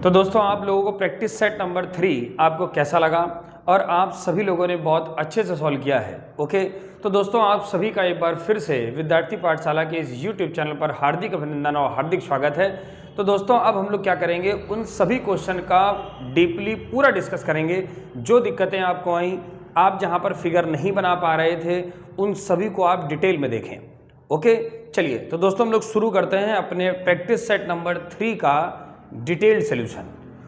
तो दोस्तों आप लोगों को प्रैक्टिस सेट नंबर 3 आपको कैसा लगा और आप सभी लोगों ने बहुत अच्छे से सॉल्व किया है। ओके, तो दोस्तों आप सभी का एक बार फिर से विद्यार्थी पाठशाला के इस यूट्यूब चैनल पर हार्दिक अभिनंदन और हार्दिक स्वागत है। तो दोस्तों अब हम लोग क्या करेंगे, उन सभी क्वेश्चन का डीपली पूरा डिस्कस करेंगे। जो दिक्कतें आपको आई, आप जहाँ पर फिगर नहीं बना पा रहे थे, उन सभी को आप डिटेल में देखें। ओके, चलिए तो दोस्तों हम लोग शुरू करते हैं अपने प्रैक्टिस सेट नंबर 3 का डिटेल्ड सॉल्यूशन।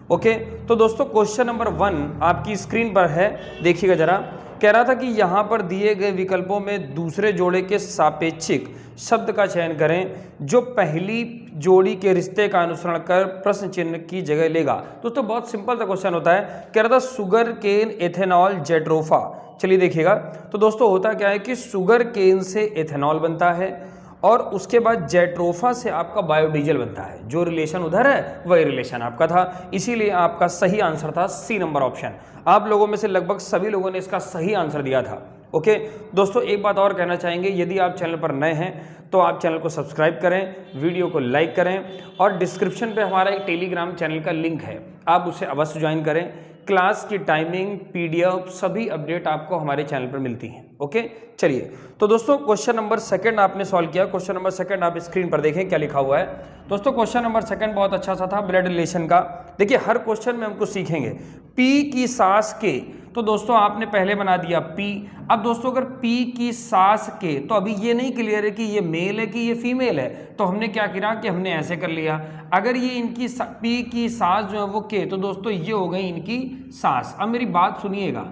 ओके, तो दोस्तों क्वेश्चन नंबर 1 आपकी स्क्रीन पर है, देखिएगा जरा। कह रहा था कि यहाँ पर दिए गए विकल्पों में दूसरे जोड़े के सापेक्षिक शब्द का चयन करें जो पहली जोड़ी के रिश्ते का अनुसरण कर प्रश्न चिन्ह की जगह लेगा। दोस्तों बहुत सिंपल सा क्वेश्चन होता है। कह रहा था शुगर केन एथेनॉल जेट्रोफा। चलिए देखिएगा, तो दोस्तों होता क्या है कि शुगर केन से एथेनॉल बनता है और उसके बाद जेट्रोफा से आपका बायोडीजल बनता है। जो रिलेशन उधर है वही रिलेशन आपका था, इसीलिए आपका सही आंसर था सी नंबर ऑप्शन। आप लोगों में से लगभग सभी लोगों ने इसका सही आंसर दिया था। ओके दोस्तों, एक बात और कहना चाहेंगे, यदि आप चैनल पर नए हैं तो आप चैनल को सब्सक्राइब करें, वीडियो को लाइक करें और डिस्क्रिप्शन पे हमारा एक टेलीग्राम चैनल का लिंक है, आप उसे अवश्य ज्वाइन करें। क्लास की टाइमिंग, पीडीएफ सभी अपडेट आपको हमारे चैनल पर मिलती हैं। ओके चलिए, तो दोस्तों क्वेश्चन नंबर 2 आपने सॉल्व किया। क्वेश्चन नंबर 2 आप स्क्रीन पर देखें क्या लिखा हुआ है। दोस्तों क्वेश्चन नंबर 2 बहुत अच्छा सा था, ब्लड रिलेशन का। देखिए हर क्वेश्चन में हमको सीखेंगे पी की सास के, तो दोस्तों आपने पहले बना दिया पी। अब दोस्तों अगर पी की सास के, तो अभी ये नहीं क्लियर है कि ये मेल है कि ये फीमेल है, तो हमने क्या किया कि हमने ऐसे कर लिया। अगर ये इनकी पी की सास जो है वो के, तो दोस्तों ये हो गई इनकी सास। अब मेरी बात सुनिएगा,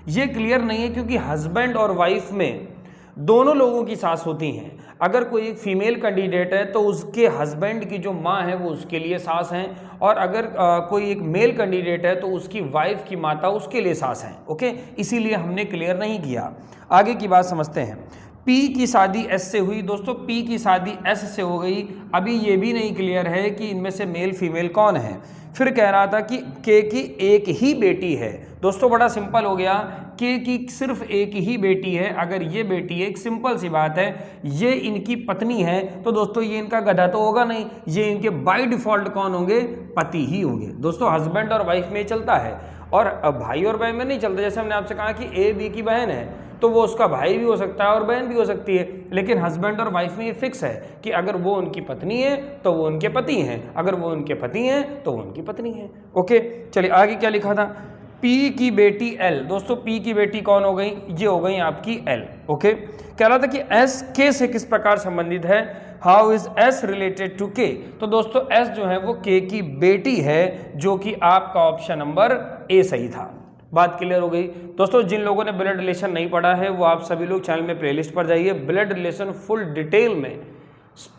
ये क्लियर नहीं है क्योंकि हस्बैंड और वाइफ में दोनों लोगों की सास होती हैं। अगर कोई एक फीमेल कैंडिडेट है तो उसके हस्बैंड की जो माँ है वो उसके लिए सास हैं, और अगर कोई एक मेल कैंडिडेट है तो उसकी वाइफ की माता उसके लिए सास हैं। ओके, इसीलिए हमने क्लियर नहीं किया। आगे की बात समझते हैं। पी की शादी एस से हुई। दोस्तों पी की शादी एस से हो गई, अभी ये भी नहीं क्लियर है कि इनमें से मेल फीमेल कौन है। फिर कह रहा था कि के की एक ही बेटी है। दोस्तों बड़ा सिंपल हो गया, के की सिर्फ एक ही बेटी है। अगर ये बेटी है, एक सिंपल सी बात है, ये इनकी पत्नी है, तो दोस्तों ये इनका गधा तो होगा नहीं, ये इनके बाय डिफॉल्ट कौन होंगे, पति ही होंगे। दोस्तों हस्बैंड और वाइफ में चलता है, और भाई और बहन में नहीं चलता। जैसे हमने आपसे कहा कि ए बी की बहन है तो वो उसका भाई भी हो सकता है और बहन भी हो सकती है, लेकिन हस्बैंड और वाइफ में ये फिक्स है कि अगर वो उनकी पत्नी है तो वो उनके पति हैं, अगर वो उनके पति हैं तो वो उनकी पत्नी है। ओके चलिए आगे क्या लिखा था। पी की बेटी एल। दोस्तों पी की बेटी कौन हो गई, ये हो गई आपकी एल। ओके, कह रहा था कि एस के से किस प्रकार संबंधित है, how is S related to K. तो दोस्तों एस जो है वो के की बेटी है, जो कि आपका ऑप्शन नंबर ए सही था। बात क्लियर हो गई। दोस्तों जिन लोगों ने ब्लड रिलेशन नहीं पढ़ा है वो आप सभी लोग चैनल में प्लेलिस्ट पर जाइए, ब्लड रिलेशन फुल डिटेल में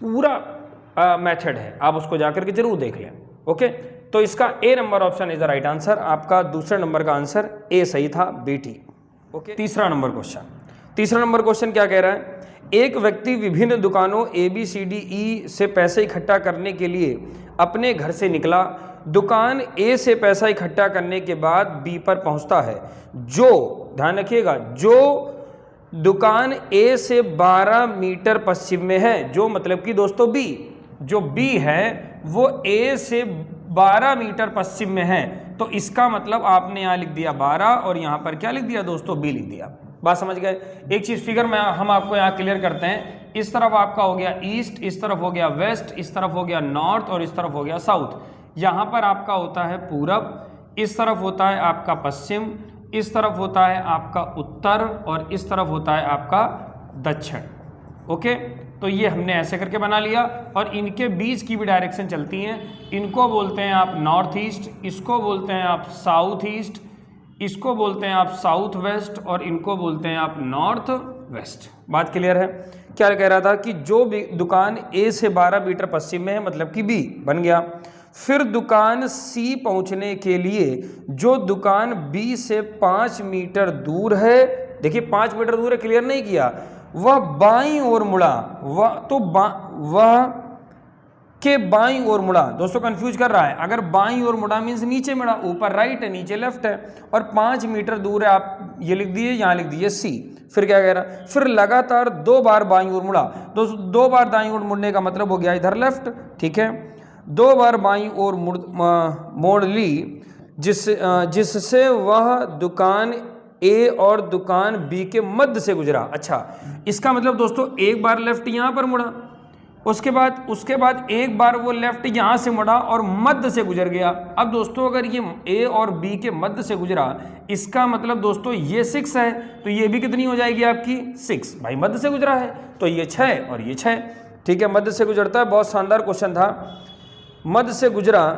पूरा मेथड है, आप उसको जाकर के जरूर देख लें। ओके, तो इसका A number option is the right answer. आपका दूसरे नंबर का आंसर ए सही था, बेटी। ओके, तीसरा नंबर क्वेश्चन क्या कह रहा है। एक व्यक्ति विभिन्न दुकानों ABCDE से पैसे इकट्ठा करने के लिए अपने घर से निकला। दुकान ए से पैसा इकट्ठा करने के बाद बी पर पहुंचता है, जो ध्यान रखिएगा, जो दुकान ए से 12 मीटर पश्चिम में है। जो मतलब कि दोस्तों बी, जो बी है वो ए से 12 मीटर पश्चिम में है, तो इसका मतलब आपने यहाँ लिख दिया 12 और यहाँ पर क्या लिख दिया दोस्तों, बी लिख दिया। बात समझ गए। एक चीज फिगर में हम आपको यहाँ क्लियर करते हैं। इस तरफ आपका हो गया ईस्ट, इस तरफ हो गया वेस्ट, इस तरफ हो गया नॉर्थ और इस तरफ हो गया साउथ। यहाँ पर आपका होता है पूरब, इस तरफ होता है आपका पश्चिम, इस तरफ होता है आपका उत्तर और इस तरफ होता है आपका दक्षिण। ओके, तो ये हमने ऐसे करके बना लिया, और इनके बीच की भी डायरेक्शन चलती हैं। इनको बोलते हैं आप नॉर्थ ईस्ट, इसको बोलते हैं आप साउथ ईस्ट, इसको बोलते हैं आप साउथ वेस्ट और इनको बोलते हैं आप नॉर्थ वेस्ट। बात क्लियर है। क्या कह रहा था कि जो दुकान ए से 12 मीटर पश्चिम में है, मतलब कि बी बन गया। फिर दुकान सी पहुंचने के लिए जो दुकान बी से 5 मीटर दूर है, देखिए 5 मीटर दूर है, क्लियर नहीं किया, वह बाईं ओर मुड़ा। वह के बाईं ओर मुड़ा। दोस्तों कंफ्यूज कर रहा है, अगर बाईं ओर मुड़ा मीन्स नीचे मुड़ा, ऊपर राइट है नीचे लेफ्ट है, और 5 मीटर दूर है, आप ये लिख दिए, यहाँ लिख दिए सी। फिर क्या कह रहा है, फिर लगातार 2 बार बाईं ओर मुड़ा। दोस्तों 2 बार दाईं ओर मुड़ने का मतलब हो गया इधर लेफ्ट, ठीक है। 2 बार बाईं ओर मोड़ ली, जिससे वह दुकान ए और दुकान बी के मध्य से गुजरा। अच्छा, इसका मतलब दोस्तों एक बार लेफ्ट यहाँ पर मुड़ा, उसके बाद एक बार वो लेफ्ट यहाँ से मुड़ा और मध्य से गुजर गया। अब दोस्तों अगर ये ए और बी के मध्य से गुजरा, इसका मतलब दोस्तों ये 6 है, तो ये भी कितनी हो जाएगी आपकी 6। भाई मध्य से गुजरा है तो ये 6 और ये 6। ठीक है, मध्य से गुजरता है। बहुत शानदार क्वेश्चन था। मध्य से गुजरा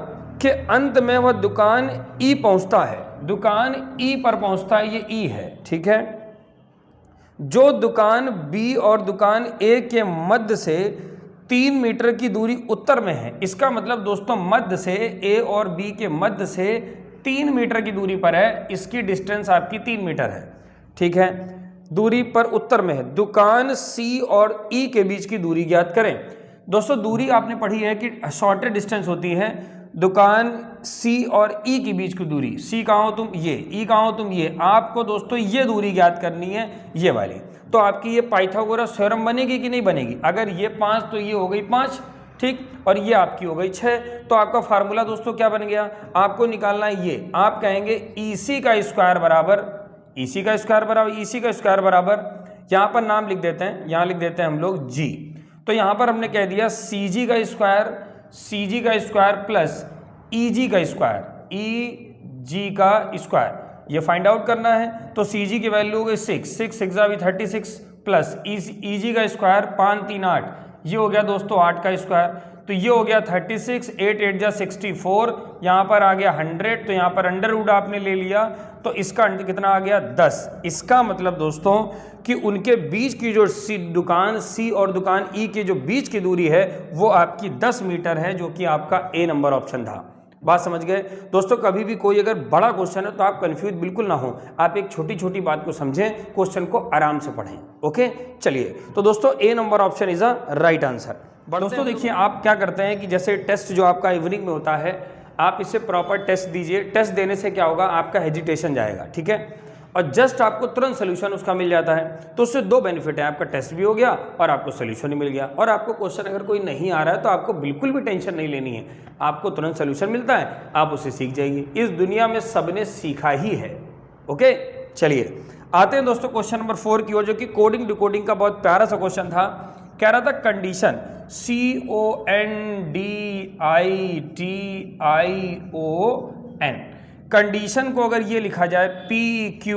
के अंत में वह दुकान ई पहुंचता है, दुकान ई पर पहुंचता है, ये ई है। ठीक है, जो दुकान बी और दुकान ए के मध्य से 3 मीटर की दूरी उत्तर में है। इसका मतलब दोस्तों मध्य से ए और बी के मध्य से 3 मीटर की दूरी पर है, इसकी डिस्टेंस आपकी 3 मीटर है। ठीक है, दूरी पर उत्तर में है। दुकान सी और ई के बीच की दूरी ज्ञात करें। दोस्तों दूरी आपने पढ़ी है कि शॉर्टर डिस्टेंस होती है। दुकान सी और ई के बीच की दूरी, सी कहाँ हो तुम, ये, ई कहाँ हो तुम, ये। आपको दोस्तों ये दूरी ज्ञात करनी है, ये वाली। तो आपकी ये पाइथागोरस थ्योरम बनेगी कि नहीं बनेगी? अगर ये 5 तो ये हो गई 5, ठीक, और ये आपकी हो गई 6। तो आपका फार्मूला दोस्तों क्या बन गया? आपको निकालना है ये, आप कहेंगे EC का स्क्वायर बराबर, EC का स्क्वायर बराबर, EC का स्क्वायर बराबर, यहाँ पर नाम लिख देते हैं, यहाँ लिख देते हैं हम लोग G। तो यहाँ पर हमने कह दिया CG का स्क्वायर, CG का स्क्वायर प्लस EG का स्क्वायर, EG का स्क्वायर, ये फाइंड आउट करना है। तो CG की वैल्यू हो गई 6, 6 6 36 प्लस EG का स्क्वायर 5 3 8, ये हो गया दोस्तों 8 का स्क्वायर। तो ये हो गया 36, 8 8 जा 64, यहाँ पर आ गया 100, तो यहाँ पर अंडर रूट आपने ले लिया, तो इसका कितना आ गया 10। इसका मतलब दोस्तों कि उनके बीच की जो दुकान सी और दुकान ई के जो बीच की दूरी है वो आपकी 10 मीटर है, जो कि आपका ए नंबर ऑप्शन था। बात समझ गए दोस्तों? कभी भी कोई अगर बड़ा क्वेश्चन है तो आप कंफ्यूज बिल्कुल ना हो, आप एक छोटी छोटी बात को समझें, क्वेश्चन को आराम से पढ़ें। ओके, चलिए, तो दोस्तों A number option is a right answer. दोस्तों देखिए, आप क्या करते हैं कि जैसे टेस्ट जो आपका इवनिंग में होता है, आप इसे प्रॉपर टेस्ट दीजिए। टेस्ट देने से क्या होगा, आपका हेजिटेशन जाएगा। ठीक है, और जस्ट आपको तुरंत सोल्यूशन उसका मिल जाता है। तो उससे 2 बेनिफिट है, आपका टेस्ट भी हो गया और आपको सोल्यूशन भी मिल गया। और आपको क्वेश्चन अगर कोई नहीं आ रहा है तो आपको बिल्कुल भी टेंशन नहीं लेनी है, आपको तुरंत सोल्यूशन मिलता है, आप उसे सीख जाइए। इस दुनिया में सबने सीखा ही है। ओके, चलिए आते हैं दोस्तों क्वेश्चन नंबर 4 की ओर, जो कि कोडिंग डिकोडिंग का बहुत प्यारा सा क्वेश्चन था। कह रहा था कंडीशन CONDITION, कंडीशन को अगर ये लिखा जाए PQ,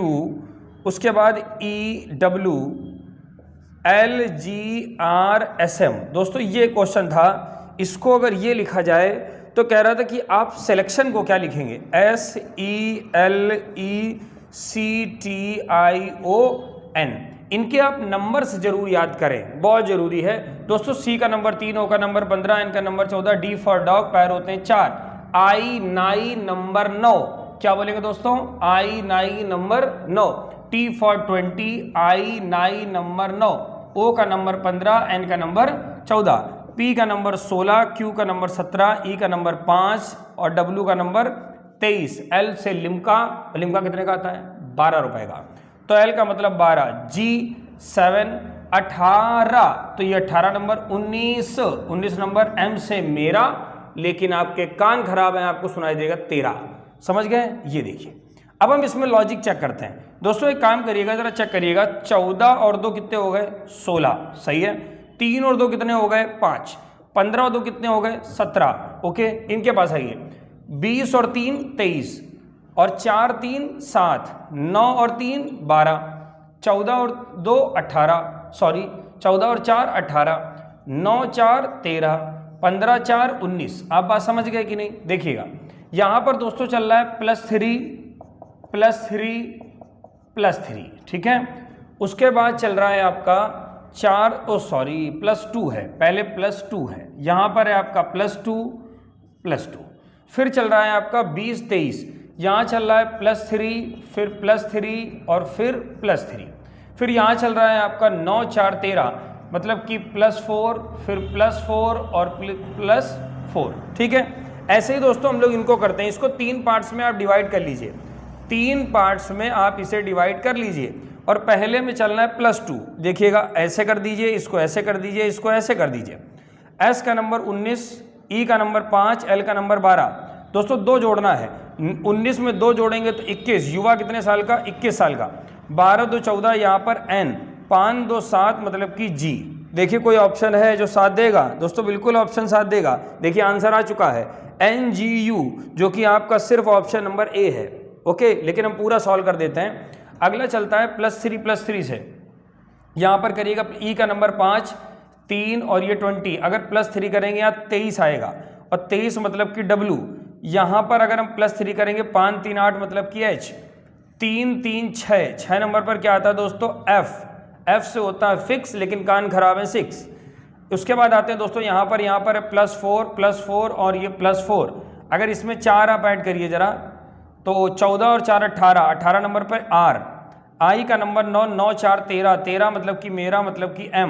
उसके बाद EWLGRSM, दोस्तों ये क्वेश्चन था। इसको अगर ये लिखा जाए तो कह रहा था कि आप सिलेक्शन को क्या लिखेंगे, SELECTION। इनके आप नंबर्स जरूर याद करें, बहुत जरूरी है दोस्तों। C का नंबर 3, O का नंबर 15, N का नंबर 14, D फॉर डॉग, पैर होते हैं 4, I 9 नंबर 9, क्या बोलेंगे दोस्तों, I 9 number 9, T for 20, I 9 number 9, O का नंबर 15, N का नंबर 14, P का नंबर 16, Q का नंबर 17, E का नंबर 5 और W का नंबर 23, L से लिम्का, लिम्का कितने का आता है, 12 रुपए का, तो L का मतलब 12, G 7 18, तो ये 18 नंबर, 19 नंबर, M से मेरा, लेकिन आपके कान खराब हैं, आपको सुनाई देगा 13। समझ गए? ये देखिए, अब हम इसमें लॉजिक चेक करते हैं। दोस्तों एक काम करिएगा, जरा चेक करिएगा, 14 और 2 कितने हो गए, 16, सही है। 3 और 2 कितने हो गए, 5, 15 और 2 कितने हो गए, 17। ओके, इनके पास आइए, 20 और 3 23, और 4 3 7, 9 और 3 12, 14 और 2 18, सॉरी 14 और 4 18, 9 4 13, 15 4 19। आप बात समझ गए कि नहीं? देखिएगा, यहाँ पर दोस्तों चल रहा है +3 +3, ठीक है। उसके बाद चल रहा है आपका 4, +2 है, पहले +2 है, यहाँ पर है आपका +2, फिर चल रहा है आपका 20 23, यहाँ चल रहा है +3, फिर +3 और फिर +3, फिर यहाँ चल रहा है आपका 9 4 13, मतलब कि +4, फिर +4 और +4, ठीक है। ऐसे ही दोस्तों हम लोग इनको करते हैं, इसको 3 पार्ट्स में आप डिवाइड कर लीजिए, 3 पार्ट्स में आप इसे डिवाइड कर लीजिए, और पहले में चलना है +2, देखिएगा ऐसे कर दीजिए, इसको ऐसे कर दीजिए, इसको ऐसे कर दीजिए। S का नंबर 19, ई का नंबर 5, एल का नंबर 12। दोस्तों 2 जोड़ना है, 19 में 2 जोड़ेंगे तो 21। युवा कितने साल का? 21 साल का। 12 2 14, यहाँ पर एन, 5 2 7 मतलब कि जी। देखिए कोई ऑप्शन है जो साथ देगा? दोस्तों बिल्कुल ऑप्शन साथ देगा। देखिए आंसर आ चुका है NGU, जो कि आपका सिर्फ ऑप्शन नंबर ए है। ओके, लेकिन हम पूरा सॉल्व कर देते हैं। अगला चलता है +3 से। यहाँ पर करिएगा ई का नंबर 5, 3 और ये 20। अगर +3 करेंगे यहाँ 23 आएगा, और 23 मतलब कि W। यहाँ पर अगर हम +3 करेंगे 5 3 8 मतलब कि H। 3 3 6, 6 नंबर पर क्या आता है दोस्तों? F। F से होता है फिक्स, लेकिन कान खराब है 6। उसके बाद आते हैं दोस्तों यहाँ पर +4 और ये +4। अगर इसमें 4 आप ऐड करिए जरा, तो 14 और 4 18, 18 नंबर पर R। आई का नंबर 9, 9 4 13, 13 मतलब कि मेरा मतलब कि M।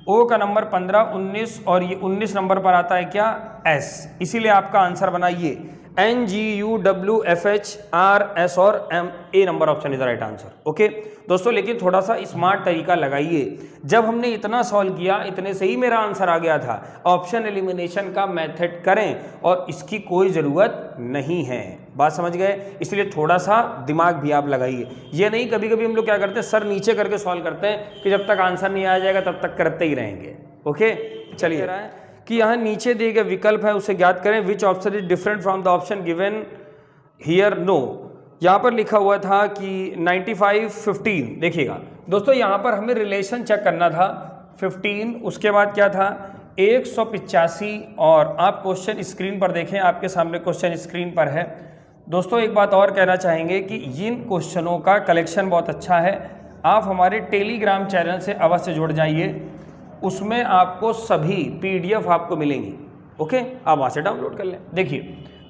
ओ का नंबर 15, 19 और ये 19 नंबर पर आता है क्या? S। इसीलिए आपका आंसर बनाइए NGUWFHRS और M। A number option is the right answer. Okay दोस्तों, लेकिन थोड़ा सा स्मार्ट तरीका लगाइए। जब हमने इतना सॉल्व किया, इतने से ही मेरा आंसर आ गया था। ऑप्शन एलिमिनेशन का मेथड करें, और इसकी कोई ज़रूरत नहीं है। बात समझ गए? इसलिए थोड़ा सा दिमाग भी आप लगाइए। ये नहीं कभी कभी हम लोग क्या करते हैं, सर नीचे करके सॉल्व करते हैं कि जब तक आंसर नहीं आ जाएगा तब तक करते ही रहेंगे। ओके चलिए, कि यहाँ नीचे दिए गए विकल्प है उसे ज्ञात करें। Which option is different from the option given here? No. यहाँ पर लिखा हुआ था कि 95 15। देखिएगा दोस्तों, यहाँ पर हमें रिलेशन चेक करना था। 15, उसके बाद क्या था? 185। और आप क्वेश्चन स्क्रीन पर देखें, आपके सामने क्वेश्चन स्क्रीन पर है। दोस्तों एक बात और कहना चाहेंगे कि इन क्वेश्चनों का कलेक्शन बहुत अच्छा है। आप हमारे टेलीग्राम चैनल से अवश्य जुड़ जाइए, उसमें आपको सभी PDF आपको मिलेंगी। ओके, आप वहाँ से डाउनलोड कर लें। देखिए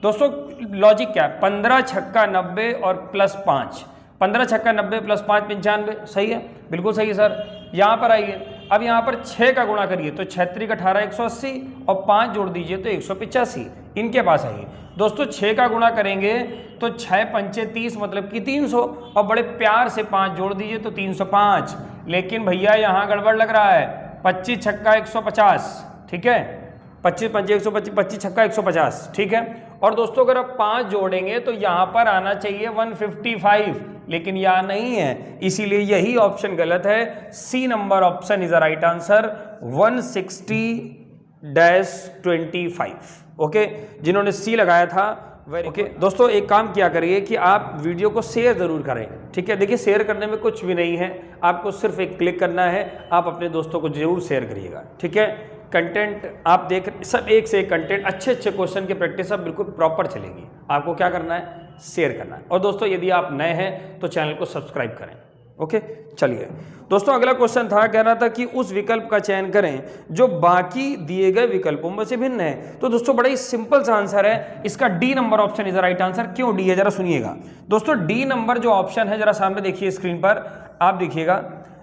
दोस्तों लॉजिक क्या है? 15 छक्का 90 और +5। 15 छक्का 90 +5 95। सही है, बिल्कुल सही है सर। यहाँ पर आइए, अब यहाँ पर 6 का गुणा करिए तो 6 3 18 180, और 5 जोड़ दीजिए तो 185। इनके पास आइए दोस्तों, 6 का गुणा करेंगे तो 6 पंचे 30 मतलब कि 300, और बड़े प्यार से 5 जोड़ दीजिए तो 305। लेकिन भैया यहाँ गड़बड़ लग रहा है। 25 छक्का 150, ठीक है, 25 पंचे 125, 25 छक्का 150, ठीक है। और दोस्तों अगर आप 5 जोड़ेंगे तो यहाँ पर आना चाहिए 155, लेकिन यहाँ नहीं है, इसीलिए यही ऑप्शन गलत है। C number option is the right answer, 160-25। Okay, जिन्होंने सी लगाया था ओके दोस्तों, एक काम किया करिए कि आप वीडियो को शेयर ज़रूर करें। ठीक है, देखिए शेयर करने में कुछ भी नहीं है, आपको सिर्फ एक क्लिक करना है। आप अपने दोस्तों को जरूर शेयर करिएगा। ठीक है, कंटेंट आप देख सब एक से एक कंटेंट, अच्छे अच्छे क्वेश्चन की प्रैक्टिस सब बिल्कुल प्रॉपर चलेगी। आपको क्या करना है? शेयर करना है। और दोस्तों यदि आप नए हैं तो चैनल को सब्सक्राइब करें। ओके चलिए दोस्तों, अगला क्वेश्चन था, कह रहा था कि उस विकल्प का चयन करें जो बाकी दिए गए विकल्पों में से भिन्न है। तो दोस्तों बड़ा ही सिंपल सा आंसर है, इसका D number option is the right answer. क्यों डी है जरा सुनिएगा दोस्तों। डी नंबर जो ऑप्शन है, जरा सामने देखिए स्क्रीन पर, आप देखिएगा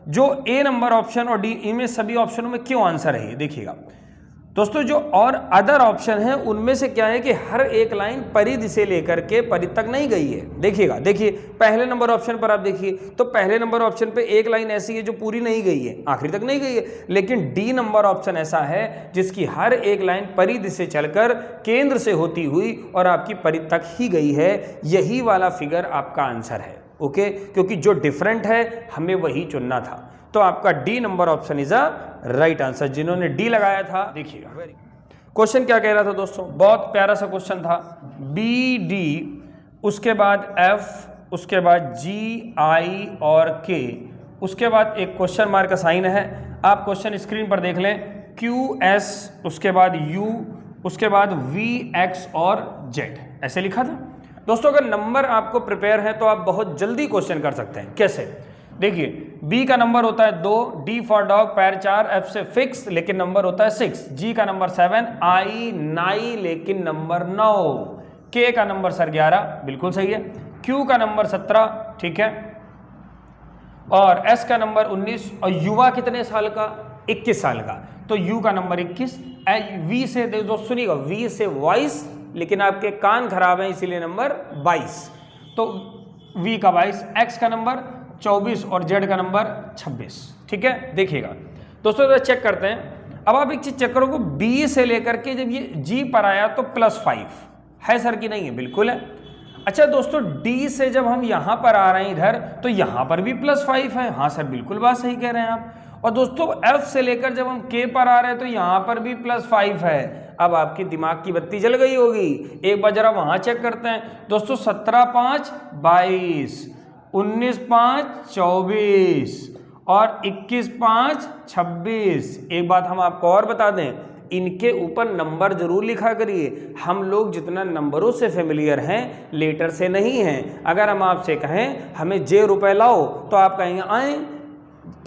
जो ए नंबर ऑप्शन और डी, इनमें सभी ऑप्शनों में क्यों आंसर है ये देखिएगा दोस्तों। जो और अदर ऑप्शन है उनमें से क्या है कि हर एक लाइन परिधि से लेकर के परिधि तक नहीं गई है। देखिएगा, देखिए पहले नंबर ऑप्शन पर आप देखिए तो पहले नंबर ऑप्शन पे एक लाइन ऐसी है जो पूरी नहीं गई है, आखिरी तक नहीं गई है। लेकिन डी नंबर ऑप्शन ऐसा है जिसकी हर एक लाइन परिधि से चलकर केंद्र से होती हुई और आपकी परिधि तक ही गई है। यही वाला फिगर आपका आंसर है। ओके, क्योंकि जो डिफरेंट है हमें वही चुनना था। तो आपका D number option is a right answer. जिन्होंने डी लगाया था देखिएगा क्वेश्चन क्या कह रहा था दोस्तों, बहुत प्यारा सा क्वेश्चन था। बी डी, उसके बाद एफ, उसके बाद जी आई और के, उसके बाद एक क्वेश्चन मार्क का साइन है। आप क्वेश्चन स्क्रीन पर देख लें, क्यू एस, उसके बाद यू, उसके बाद वी एक्स और जेड, ऐसे लिखा था दोस्तों। अगर नंबर आपको प्रिपेयर है तो आप बहुत जल्दी क्वेश्चन कर सकते हैं। कैसे? देखिए B का नंबर होता है 2, D फॉर डॉग पैर 4, F से फिक्स लेकिन नंबर होता है 6, G का नंबर 7, I 9 लेकिन नंबर 9, K का नंबर सर 11, बिल्कुल सही है, Q का नंबर 17, ठीक है, और S का नंबर 19, और युवा कितने साल का? 21 साल का, तो U का नंबर 21। V से दोस्तों सुनिएगा, V से 22, लेकिन आपके कान खराब हैं इसीलिए नंबर 22, तो V का 22, X का नंबर 24 और Z का नंबर 26। ठीक है, देखिएगा दोस्तों चेक करते हैं। अब आप एक चीज चेक करो, बी से लेकर के जब ये जी पर आया तो +5 है सर कि नहीं है? बिल्कुल है। अच्छा दोस्तों, डी से जब हम यहां पर आ रहे हैं इधर, तो यहां पर भी +5 है। हाँ सर, बिल्कुल बात सही कह रहे हैं आप। और दोस्तों एफ से लेकर जब हम के पर आ रहे हैं तो यहां पर भी +5 है। अब आपकी दिमाग की बत्ती जल गई होगी। एक बार जरा वहां चेक करते हैं दोस्तों। 17 5 22, 19 5 24 और 21 5 26। एक बात हम आपको और बता दें, इनके ऊपर नंबर जरूर लिखा करिए। हम लोग जितना नंबरों से फेमिलियर हैं, लेटर से नहीं हैं। अगर हम आपसे कहें हमें जे रुपए लाओ, तो आप कहेंगे आए,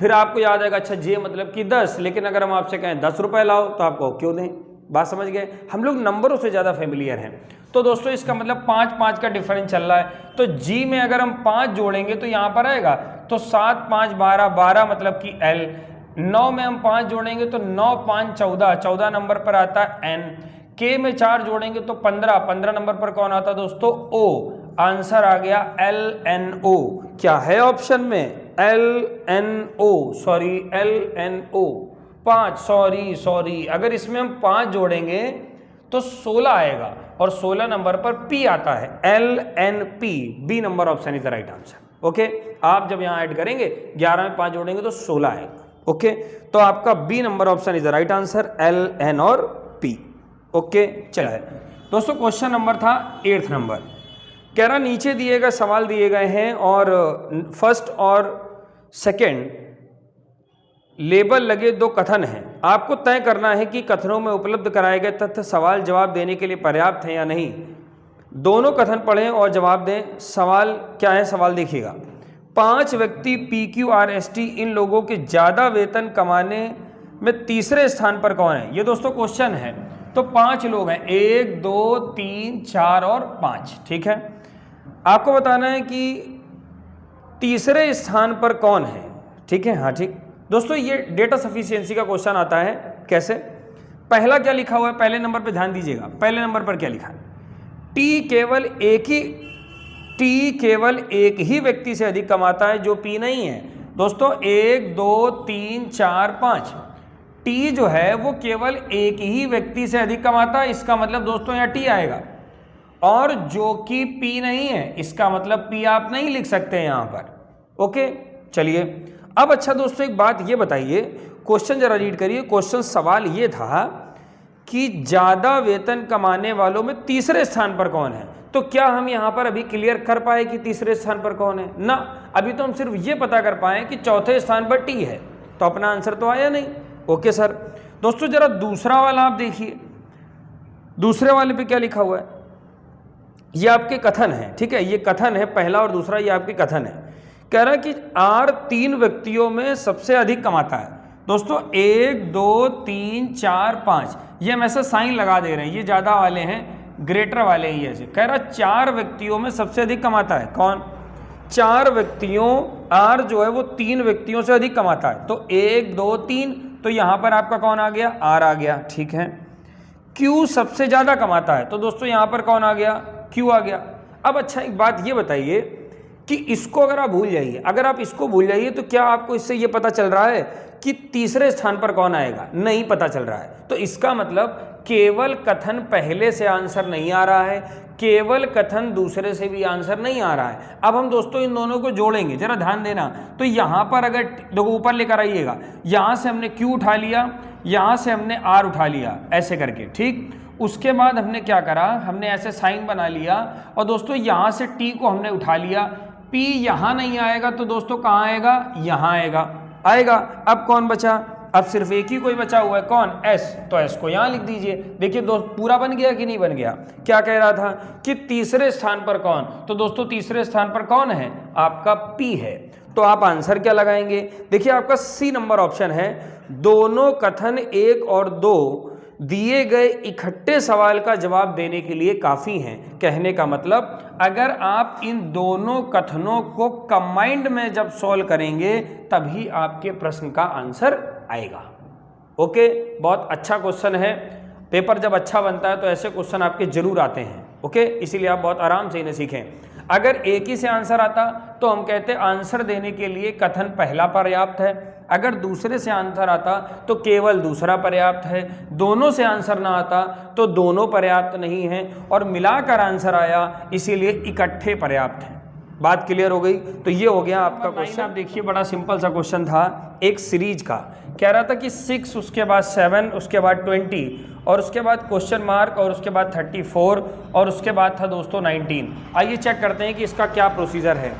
फिर आपको याद आएगा अच्छा जे मतलब कि 10। लेकिन अगर हम आपसे कहें 10 रुपए लाओ, तो आपको क्यों दें? बात समझ गए? हम लोग नंबरों से ज़्यादा फेमिलियर हैं। तो दोस्तों इसका मतलब 5 5 का डिफरेंस चल रहा है। तो जी में अगर हम 5 जोड़ेंगे तो यहाँ पर आएगा, तो 7 5 12, 12 मतलब कि एल। 9 में हम 5 जोड़ेंगे तो 9 5 14, 14 नंबर पर आता है एन। के में 4 जोड़ेंगे तो 15, 15 नंबर पर कौन आता है दोस्तों? ओ। आंसर आ गया एल एन ओ। क्या है ऑप्शन में? L N O, sorry L N O 5, sorry. अगर इसमें हम 5 जोड़ेंगे तो 16 आएगा और 16 नंबर पर पी आता है, L N P. B number option is the right answer. Okay, आप जब यहां ऐड करेंगे 11 में 5 जोड़ेंगे तो 16 आएगा। ओके, तो आपका B number option is the right answer, L N और पी। ओके, चलिए दोस्तों, क्वेश्चन नंबर था 8th नंबर। कह रहा नीचे दिए गए सवाल दिए गए हैं और फर्स्ट और सेकंड लेबल लगे 2 कथन हैं। आपको तय करना है कि कथनों में उपलब्ध कराए गए तथ्य सवाल जवाब देने के लिए पर्याप्त हैं या नहीं। दोनों कथन पढ़ें और जवाब दें। सवाल क्या है? सवाल देखिएगा। 5 व्यक्ति PQRST इन लोगों के ज़्यादा वेतन कमाने में तीसरे स्थान पर कौन है? ये दोस्तों क्वेश्चन है। तो 5 लोग हैं, 1 2 3 4 और 5। ठीक है, आपको बताना है कि तीसरे स्थान पर कौन है। ठीक है, हाँ ठीक दोस्तों, ये डेटा सफिशिएंसी का क्वेश्चन आता है। कैसे? पहला क्या लिखा हुआ है? पहले नंबर पर ध्यान दीजिएगा। पहले नंबर पर क्या लिखा है? टी केवल एक ही व्यक्ति से अधिक कमाता है जो पी नहीं है। दोस्तों 1 2 3 4 5, टी जो है वो केवल एक ही व्यक्ति से अधिक कमाता है, इसका मतलब दोस्तों यहाँ टी आएगा। और जो कि पी नहीं है, इसका मतलब पी आप नहीं लिख सकते यहां पर। ओके, चलिए अब अच्छा दोस्तों एक बात ये बताइए, क्वेश्चन जरा रीड करिए। क्वेश्चन सवाल ये था कि ज्यादा वेतन कमाने वालों में तीसरे स्थान पर कौन है। तो क्या हम यहां पर अभी क्लियर कर पाए कि तीसरे स्थान पर कौन है? ना, अभी तो हम सिर्फ ये पता कर पाए कि चौथे स्थान पर टी है, तो अपना आंसर तो आया नहीं। ओके सर, दोस्तों जरा दूसरा वाला आप देखिए। दूसरे वाले पे क्या लिखा हुआ है? ये आपके कथन है। ठीक है, ये कथन है पहला और दूसरा, ये आपके कथन है। कह रहा है कि आर 3 व्यक्तियों में सबसे अधिक कमाता है। दोस्तों 1 2 3 4 5, ये हम ऐसा साइन लगा दे रहे हैं, ये ज्यादा वाले हैं, ग्रेटर वाले ही ऐसे। कह रहा 4 व्यक्तियों में सबसे अधिक कमाता है। कौन? 4 व्यक्तियों, आर जो है वो 3 व्यक्तियों से अधिक कमाता है। तो 1 2 3, तो यहां पर आपका कौन आ गया? आर आ गया। ठीक है, क्यू सबसे ज्यादा कमाता है, तो दोस्तों यहां पर कौन आ गया? क्यू आ गया। अब अच्छा एक बात ये बताइए कि इसको अगर आप भूल जाइए, अगर आप इसको भूल जाइए तो क्या आपको इससे ये पता चल रहा है कि तीसरे स्थान पर कौन आएगा? नहीं पता चल रहा है। तो इसका मतलब केवल कथन पहले से आंसर नहीं आ रहा है, केवल कथन दूसरे से भी आंसर नहीं आ रहा है। अब हम दोस्तों इन दोनों को जोड़ेंगे, जरा ध्यान देना। तो यहां पर अगर देखो ऊपर लेकर आइएगा, यहां से हमने क्यू उठा लिया, यहां से हमने आर उठा लिया, ऐसे करके। ठीक, उसके बाद हमने क्या करा? हमने ऐसे साइन बना लिया और दोस्तों यहां से टी को हमने उठा लिया। पी यहां नहीं आएगा तो दोस्तों कहां आएगा? यहां आएगा। अब कौन बचा? अब सिर्फ एक ही कोई बचा हुआ है, कौन? एस। तो एस को यहां लिख दीजिए। देखिए दोस्त पूरा बन गया कि नहीं बन गया? क्या कह रहा था कि तीसरे स्थान पर कौन? तो दोस्तों तीसरे स्थान पर कौन है? आपका पी है। तो आप आंसर क्या लगाएंगे? देखिए आपका सी नंबर ऑप्शन है। दोनों कथन 1 और 2 दिए गए इकट्ठे सवाल का जवाब देने के लिए काफी हैं। कहने का मतलब अगर आप इन दोनों कथनों को कंबाइंड में जब सॉल्व करेंगे तभी आपके प्रश्न का आंसर आएगा। ओके, बहुत अच्छा क्वेश्चन है। पेपर जब अच्छा बनता है तो ऐसे क्वेश्चन आपके जरूर आते हैं। ओके, इसीलिए आप बहुत आराम से इन्हें सीखें। अगर एक ही से आंसर आता तो हम कहते आंसर देने के लिए कथन पहला पर्याप्त है, अगर दूसरे से आंसर आता तो केवल दूसरा पर्याप्त है, दोनों से आंसर ना आता तो दोनों पर्याप्त नहीं है, और मिलाकर आंसर आया इसीलिए इकट्ठे पर्याप्त है। बात क्लियर हो गई? तो ये हो गया आपका क्वेश्चन। आप देखिए बड़ा सिंपल सा क्वेश्चन था एक सीरीज का, कह रहा था कि 6 उसके बाद 7 उसके बाद 20 और उसके बाद क्वेश्चन मार्क और उसके बाद 34 और उसके बाद था दोस्तों 19। आइए चेक करते हैं कि इसका क्या प्रोसीजर है।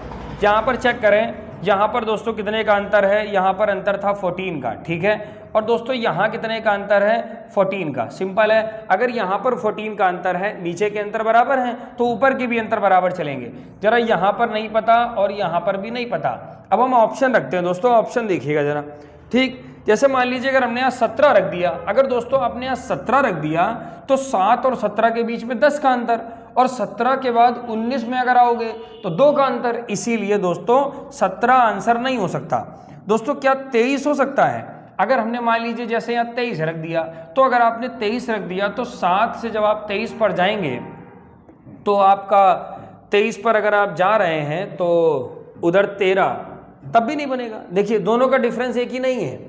यहाँ पर चेक करें, यहाँ पर दोस्तों कितने का अंतर है, यहाँ पर अंतर था 14 का, ठीक है। और दोस्तों यहाँ कितने का अंतर है, 14 का। सिंपल है, अगर यहाँ पर 14 का अंतर है, नीचे के अंतर बराबर हैं तो ऊपर के भी अंतर बराबर चलेंगे। जरा यहाँ पर नहीं पता और यहाँ पर भी नहीं पता। अब हम ऑप्शन रखते हैं दोस्तों, ऑप्शन देखिएगा जरा, ठीक। जैसे मान लीजिए अगर हमने यहाँ 17 रख दिया, अगर दोस्तों आपने यहाँ 17 रख दिया तो 7 और 17 के बीच में 10 का अंतर, और 17 के बाद 19 में अगर आओगे तो 2 का अंतर, इसीलिए दोस्तों 17 आंसर नहीं हो सकता। दोस्तों क्या 23 हो सकता है? अगर हमने मान लीजिए जैसे यहाँ 23 रख दिया, तो अगर आपने 23 रख दिया तो 7 से जब आप 23 पर जाएंगे तो आपका 23 पर अगर आप जा रहे हैं तो उधर 13, तब भी नहीं बनेगा। देखिए दोनों का डिफरेंस एक ही नहीं है।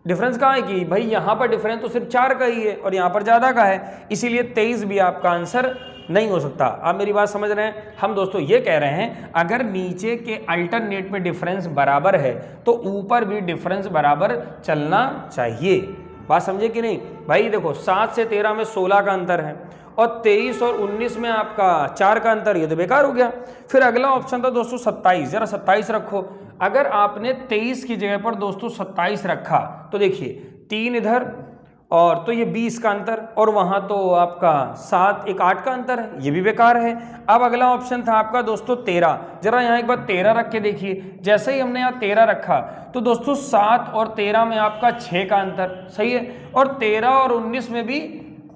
डिफरेंस कहाँ है कि भाई यहाँ पर डिफरेंस तो सिर्फ 4 का ही है और यहाँ पर ज़्यादा का है, इसीलिए 23 भी आपका आंसर नहीं हो सकता। आप मेरी बात समझ रहे हैं? हम दोस्तों ये कह रहे हैं अगर नीचे के अल्टरनेट में डिफरेंस बराबर है तो ऊपर भी डिफरेंस बराबर चलना चाहिए। बात समझे कि नहीं? भाई देखो 7 से 13 में 16 का अंतर है और 23 और 19 में आपका 4 का अंतर, ये तो बेकार हो गया। फिर अगला ऑप्शन था दोस्तों 27, जरा 27 रखो। अगर आपने 23 की जगह पर दोस्तों 27 रखा तो देखिए 3 इधर और तो ये 20 का अंतर, और वहां तो आपका 7 एक 8 का अंतर है, ये भी बेकार है। अब अगला ऑप्शन था आपका दोस्तों 13, जरा यहाँ एक बार 13 रख के देखिए। जैसे ही हमने यहाँ 13 रखा तो दोस्तों 7 और 13 में आपका 6 का अंतर, सही है, और 13 और 19 में भी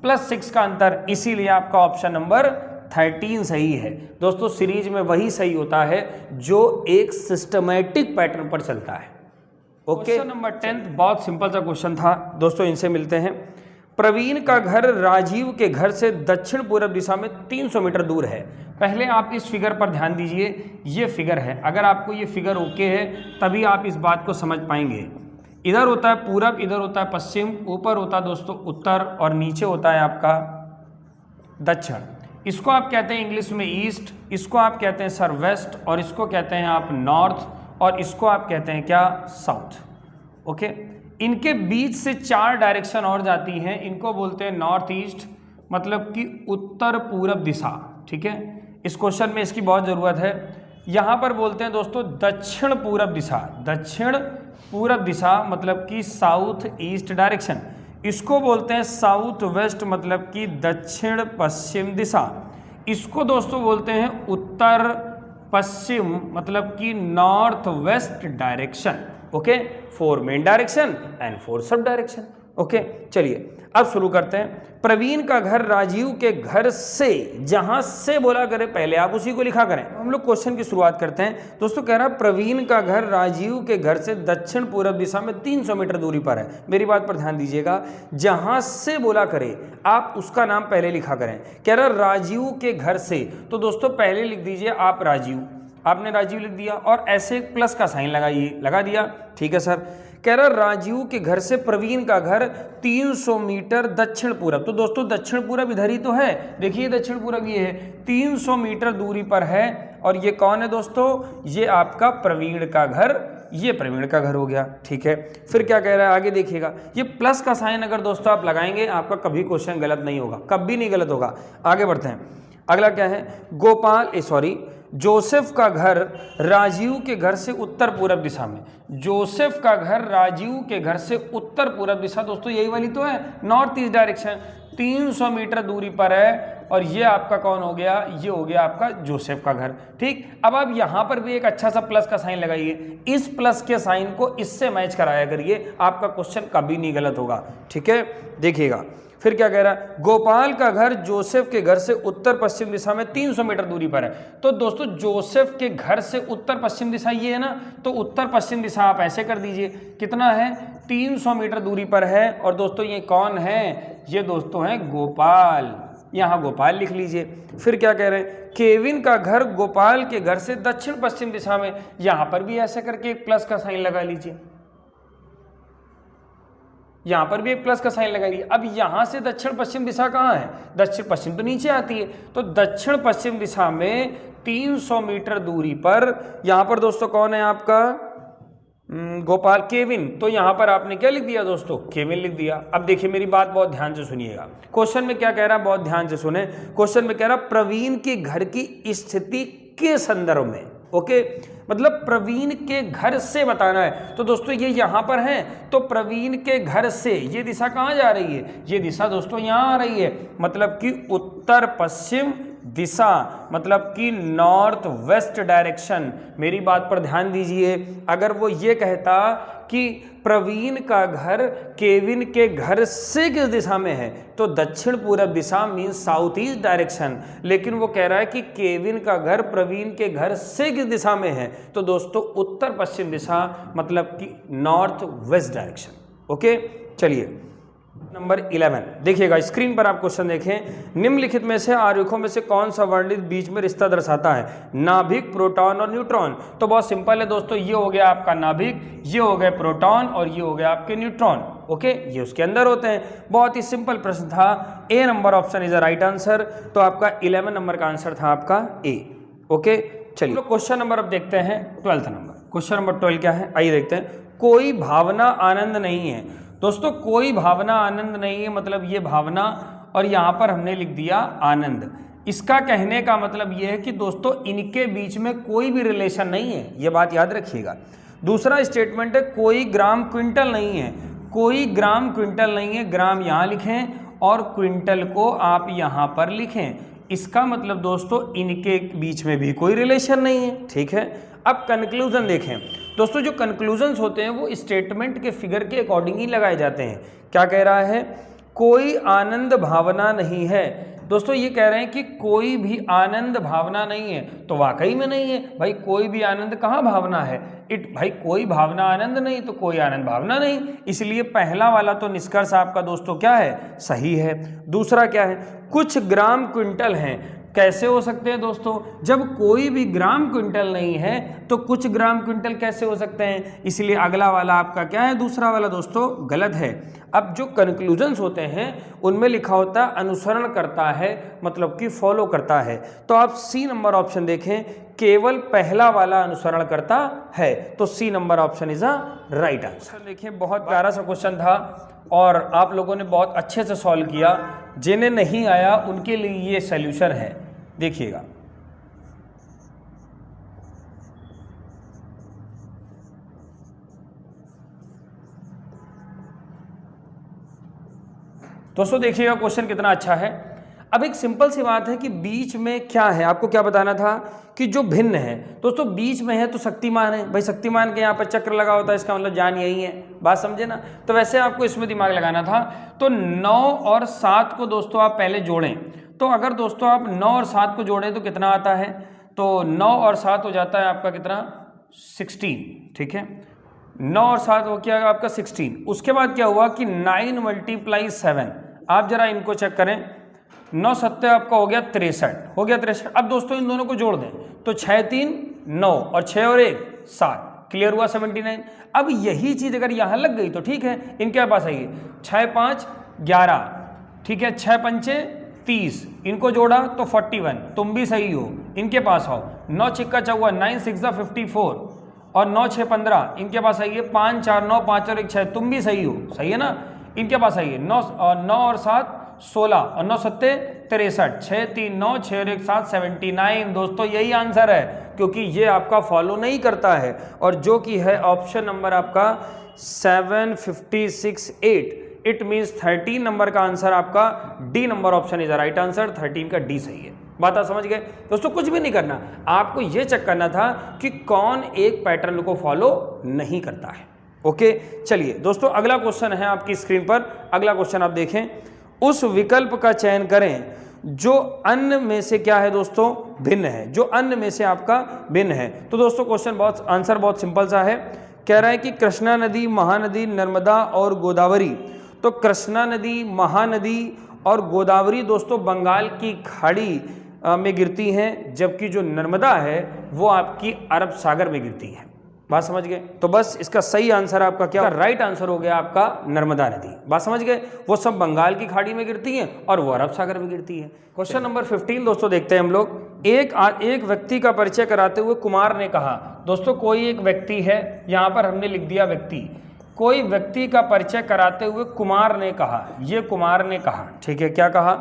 +6 का अंतर, इसीलिए आपका ऑप्शन नंबर 13 सही है। दोस्तों सीरीज में वही सही होता है जो एक सिस्टमैटिक पैटर्न पर चलता है। ओके, क्वेश्चन नंबर 10 बहुत सिंपल सा क्वेश्चन था दोस्तों, इनसे मिलते हैं। प्रवीण का घर राजीव के घर से दक्षिण पूर्व दिशा में 300 मीटर दूर है। पहले आप इस फिगर पर ध्यान दीजिए, ये फिगर है। अगर आपको ये फिगर ओके है तभी आप इस बात को समझ पाएंगे। इधर होता है पूरब, इधर होता है पश्चिम, ऊपर होता है दोस्तों उत्तर और नीचे होता है आपका दक्षिण। इसको आप कहते हैं इंग्लिश में ईस्ट, इसको आप कहते हैं सर वेस्ट, और इसको कहते हैं आप नॉर्थ, और इसको आप कहते हैं क्या, साउथ। ओके, इनके बीच से 4 डायरेक्शन और जाती हैं, इनको बोलते हैं नॉर्थ ईस्ट, मतलब कि उत्तर पूरब दिशा। ठीक है, इस क्वेश्चन में इसकी बहुत ज़रूरत है। यहाँ पर बोलते हैं दोस्तों दक्षिण पूरब दिशा, दक्षिण पूरब दिशा मतलब कि साउथ ईस्ट डायरेक्शन। इसको बोलते हैं साउथ वेस्ट मतलब कि दक्षिण पश्चिम दिशा। इसको दोस्तों बोलते हैं उत्तर पश्चिम मतलब कि north west direction. Okay, 4 main direction and 4 sub direction. Okay, चलिए अब शुरू करते हैं। प्रवीण का घर राजीव के घर से, जहां से बोला करे पहले आप उसी को लिखा करें। हम लोग क्वेश्चन की शुरुआत करते हैं। दोस्तों कह रहा प्रवीण का घर राजीव के घर से दक्षिण पूर्व दिशा में 300 मीटर दूरी पर है। मेरी बात पर ध्यान दीजिएगा, जहां से बोला करे आप उसका नाम पहले लिखा करें। कह रहा राजीव के घर से, तो दोस्तों पहले लिख दीजिए आप राजीव, आपने राजीव लिख दिया और ऐसे प्लस का साइन लगाइए, लगा दिया। ठीक है सर। कह रहा राजीव के घर से प्रवीण का घर 300 मीटर दक्षिण पूरब, तो दोस्तों दक्षिण पूरब इधर ही तो है, देखिए दक्षिण पूरब ये है, 300 मीटर दूरी पर है। और ये कौन है दोस्तों, ये आपका प्रवीण का घर, ये प्रवीण का घर हो गया। ठीक है, फिर क्या कह रहा है आगे देखिएगा, ये प्लस का साइन अगर दोस्तों आप लगाएंगे आपका कभी क्वेश्चन गलत नहीं होगा, कभी नहीं गलत होगा। आगे बढ़ते हैं, अगला क्या है, जोसेफ का घर राजीव के घर से उत्तर पूरब दिशा में। जोसेफ का घर राजीव के घर से उत्तर पूरब दिशा, दोस्तों यही वाली तो है, नॉर्थ ईस्ट डायरेक्शन, 300 मीटर दूरी पर है। और ये आपका कौन हो गया, ये हो गया आपका जोसेफ का घर। ठीक, अब आप यहाँ पर भी एक अच्छा सा प्लस का साइन लगाइए, इस प्लस के साइन को इससे मैच कराया करिए, आपका क्वेश्चन कभी नहीं गलत होगा। ठीक है, देखिएगा फिर क्या कह रहा है, गोपाल का घर जोसेफ के घर से उत्तर पश्चिम दिशा में 300 मीटर दूरी पर है। तो दोस्तों जोसेफ के घर से उत्तर पश्चिम दिशा ये है ना, तो उत्तर पश्चिम दिशा आप ऐसे कर दीजिए, कितना है 300 मीटर दूरी पर है। और दोस्तों ये कौन है, ये दोस्तों हैं गोपाल, यहाँ गोपाल लिख लीजिए। फिर क्या कह रहे हैं, केविन का घर गोपाल के घर से दक्षिण पश्चिम दिशा में, यहाँ पर भी ऐसे करके एक प्लस का साइन लगा लीजिए। यहाँ पर भी एक प्लस का साइन लगाइए। अब यहाँ से दक्षिण पश्चिम दिशा कहाँ है? दक्षिण पश्चिम तो नीचे आती है, तो दक्षिण पश्चिम दिशा में 300 मीटर दूरी पर यहाँ पर दोस्तों कौन है आपका? गोपाल, केविन। तो यहां पर आपने क्या लिख दिया दोस्तों? केविन लिख दिया। अब देखिए मेरी बात बहुत ध्यान से सुनिएगा, क्वेश्चन में क्या कह रहा है, बहुत ध्यान से सुने। क्वेश्चन में कह रहा प्रवीण के घर की स्थिति के संदर्भ में, ओके, मतलब प्रवीण के घर से बताना है। तो दोस्तों ये यहां पर है, तो प्रवीण के घर से ये दिशा कहां जा रही है? ये दिशा दोस्तों यहां आ रही है, मतलब कि उत्तर पश्चिम दिशा, मतलब कि नॉर्थ वेस्ट डायरेक्शन। मेरी बात पर ध्यान दीजिए, अगर वो ये कहता कि प्रवीण का घर केविन के घर से किस दिशा में है, तो दक्षिण पूरब दिशा मीन्स साउथ ईस्ट डायरेक्शन। लेकिन वो कह रहा है कि केविन का घर प्रवीण के घर से किस दिशा में है, तो दोस्तों उत्तर पश्चिम दिशा, मतलब कि नॉर्थ वेस्ट डायरेक्शन। ओके, चलिए नंबर 11 देखिएगा, स्क्रीन पर आप क्वेश्चन देखें। निम्नलिखित में से आरेखों में से कौन सा वर्णित बीच में रिश्ता दर्शाता है? नाभिक, प्रोटॉन और न्यूट्रॉन। तो बहुत सिंपल है दोस्तों, ये हो गया आपका नाभिक, ये हो गए प्रोटॉन और ये हो गया आपके न्यूट्रॉन। ओके, ये उसके अंदर होते हैं। बहुत ही सिंपल प्रश्न था, A number option is the right answer. तो आपका 11 नंबर का आंसर था आपका ए। ओके, चलिए तो क्वेश्चन नंबर अब देखते हैं 12th नंबर। क्वेश्चन नंबर 12 क्या है, आइए देखते हैं। कोई भावना आनंद नहीं है। दोस्तों कोई भावना आनंद नहीं है, मतलब ये भावना और यहाँ पर हमने लिख दिया आनंद। इसका कहने का मतलब ये है कि दोस्तों इनके बीच में कोई भी रिलेशन नहीं है, ये बात याद रखिएगा। दूसरा स्टेटमेंट है कोई ग्राम क्विंटल नहीं है। कोई ग्राम क्विंटल नहीं है, ग्राम यहाँ लिखें और क्विंटल को आप यहाँ पर लिखें। इसका मतलब दोस्तों इनके बीच में भी कोई रिलेशन नहीं है, ठीक है। अब कंक्लूजन देखें दोस्तों, जो कंक्लूजन्स होते हैं वो स्टेटमेंट के फिगर के अकॉर्डिंग ही लगाए जाते हैं। क्या कह रहा है? कोई आनंद भावना नहीं है। दोस्तों ये कह रहे हैं कि कोई भी आनंद भावना नहीं है, तो वाकई में नहीं है भाई। कोई भी आनंद कहाँ भावना है? भाई कोई भावना आनंद नहीं, तो कोई आनंद भावना नहीं। इसलिए पहला वाला तो निष्कर्ष आपका दोस्तों क्या है? सही है। दूसरा क्या है? कुछ ग्राम क्विंटल हैं। कैसे हो सकते हैं दोस्तों? जब कोई भी ग्राम क्विंटल नहीं है तो कुछ ग्राम क्विंटल कैसे हो सकते हैं? इसलिए अगला वाला आपका क्या है? दूसरा वाला दोस्तों गलत है। अब जो कंक्लूजन्स होते हैं उनमें लिखा होता है अनुसरण करता है, मतलब कि फॉलो करता है। तो आप सी नंबर ऑप्शन देखें, केवल पहला वाला अनुसरण करता है, तो C number option is a right answer. देखिए बहुत प्यारा सा क्वेश्चन था और आप लोगों ने बहुत अच्छे से सॉल्व किया। जिन्हें नहीं आया उनके लिए ये सॉल्यूशन है, देखिएगा। दोस्तों देखिएगा क्वेश्चन कितना अच्छा है। अब एक सिंपल सी बात है कि बीच में क्या है, आपको क्या बताना था कि जो भिन्न है दोस्तों बीच में है तो शक्तिमान है। भाई शक्तिमान के यहाँ पर चक्र लगा होता है, इसका मतलब जान यही है, बात समझे ना। तो वैसे आपको इसमें दिमाग लगाना था। तो 9 और 7 को दोस्तों आप पहले जोड़ें। तो अगर दोस्तों आप 9 और 7 को जोड़ें तो कितना आता है? तो 9 और 7 हो जाता है आपका कितना? 16, ठीक है। 9 और 7 हो गया आपका 16। उसके बाद क्या हुआ कि 9 × 7, आप जरा इनको चेक करें। 9 7 आपका हो गया 63, हो गया 63। अब दोस्तों इन दोनों को जोड़ दें तो 6 3 9 और 6 और 1 7, क्लियर हुआ 79। अब यही चीज अगर यहाँ लग गई तो ठीक है, इनके पास आइए 6 5 11, ठीक है, 6 5 30, इनको जोड़ा तो 41, तुम भी सही हो, इनके पास आओ। 9 6 54, 9 6 54 और 9 6 15, इनके पास आइए 5 4 9 5 और 1 6, तुम भी सही हो, सही है ना। इनके पास आइए 9 और 7 16 और 9 7 63, 6 3 9 6 और 1 7, 79। दोस्तों यही आंसर है, क्योंकि ये आपका फॉलो नहीं करता है, और जो कि है ऑप्शन नंबर आपका 756 8। इट मीन्स 13 नंबर का आंसर आपका D number option is the right answer. 13 का डी सही है। बात आप समझ गए दोस्तों। कुछ भी नहीं करना, आपको ये चेक करना था कि कौन एक पैटर्न को फॉलो नहीं करता है। ओके, चलिए दोस्तों अगला क्वेश्चन है आपकी स्क्रीन पर। अगला क्वेश्चन आप देखें, उस विकल्प का चयन करें जो अन्य में से क्या है दोस्तों? भिन्न है। जो अन्य में से आपका भिन्न है। तो दोस्तों क्वेश्चन आंसर बहुत सिंपल सा है। कह रहा है कि कृष्णा नदी, महानदी, नर्मदा और गोदावरी। तो कृष्णा नदी, महानदी और गोदावरी दोस्तों बंगाल की खाड़ी में गिरती हैं, जबकि जो नर्मदा है वो आपकी अरब सागर में गिरती है। बात समझ गए? तो बस इसका सही आंसर आपका क्या, राइट आंसर हो गया आपका नर्मदा नदी। बात समझ गए? वो सब बंगाल की खाड़ी में गिरती हैं और वो अरब सागर में गिरती है। क्वेश्चन नंबर 15 दोस्तों देखते हैं हम लोग। एक व्यक्ति का परिचय कराते हुए कुमार ने कहा, दोस्तों कोई एक व्यक्ति है, यहाँ पर हमने लिख दिया व्यक्ति, कोई व्यक्ति का परिचय कराते हुए कुमार ने कहा, ये कुमार ने कहा, ठीक है, क्या कहा?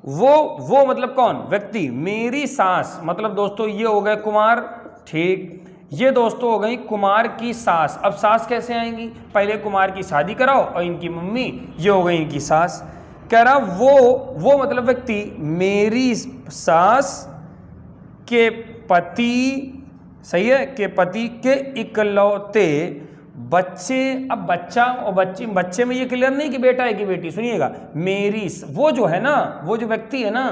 वो मतलब कौन? व्यक्ति। मेरी सास, मतलब दोस्तों ये हो गए कुमार, ठीक, ये दोस्तों हो गई कुमार की सास। अब सास कैसे आएंगी? पहले कुमार की शादी कराओ और इनकी मम्मी, ये हो गई इनकी सास। कह रहा वो मतलब व्यक्ति मेरी सास के पति, सही है, के पति के इकलौते बच्चे। अब बच्चा और बच्चे में ये क्लियर नहीं कि बेटा है कि बेटी, सुनिएगा, मेरी, वो जो है ना, वो जो व्यक्ति है ना,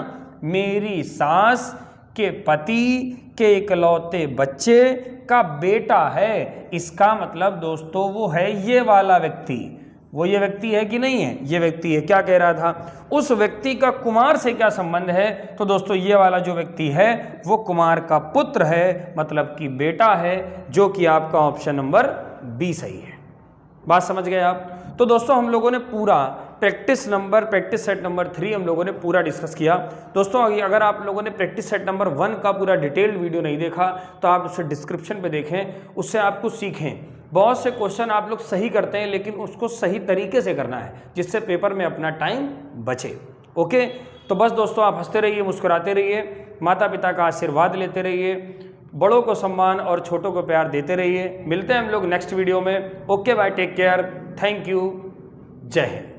मेरी सास के पति के इकलौते बच्चे का बेटा है। इसका मतलब दोस्तों वो है ये वाला व्यक्ति। वो ये व्यक्ति है कि नहीं है? ये व्यक्ति है। क्या कह रहा था? उस व्यक्ति का कुमार से क्या संबंध है? तो दोस्तों ये वाला जो व्यक्ति है वो कुमार का पुत्र है, मतलब कि बेटा है, जो कि आपका ऑप्शन नंबर बी सही है। बात समझ गए आप? तो दोस्तों हम लोगों ने पूरा प्रैक्टिस सेट नंबर 3 हम लोगों ने पूरा डिस्कस किया। दोस्तों अगर आप लोगों ने प्रैक्टिस सेट नंबर 1 का पूरा डिटेल्ड वीडियो नहीं देखा तो आप उसे डिस्क्रिप्शन पे देखें, उससे आप कुछ सीखें। बहुत से क्वेश्चन आप लोग सही करते हैं लेकिन उसको सही तरीके से करना है, जिससे पेपर में अपना टाइम बचे। ओके, तो बस दोस्तों आप हंसते रहिए, मुस्कुराते रहिए, माता पिता का आशीर्वाद लेते रहिए, बड़ों को सम्मान और छोटों को प्यार देते रहिए। मिलते हैं हम लोग नेक्स्ट वीडियो में। Okay bye, take care, thank you, जय हिंद।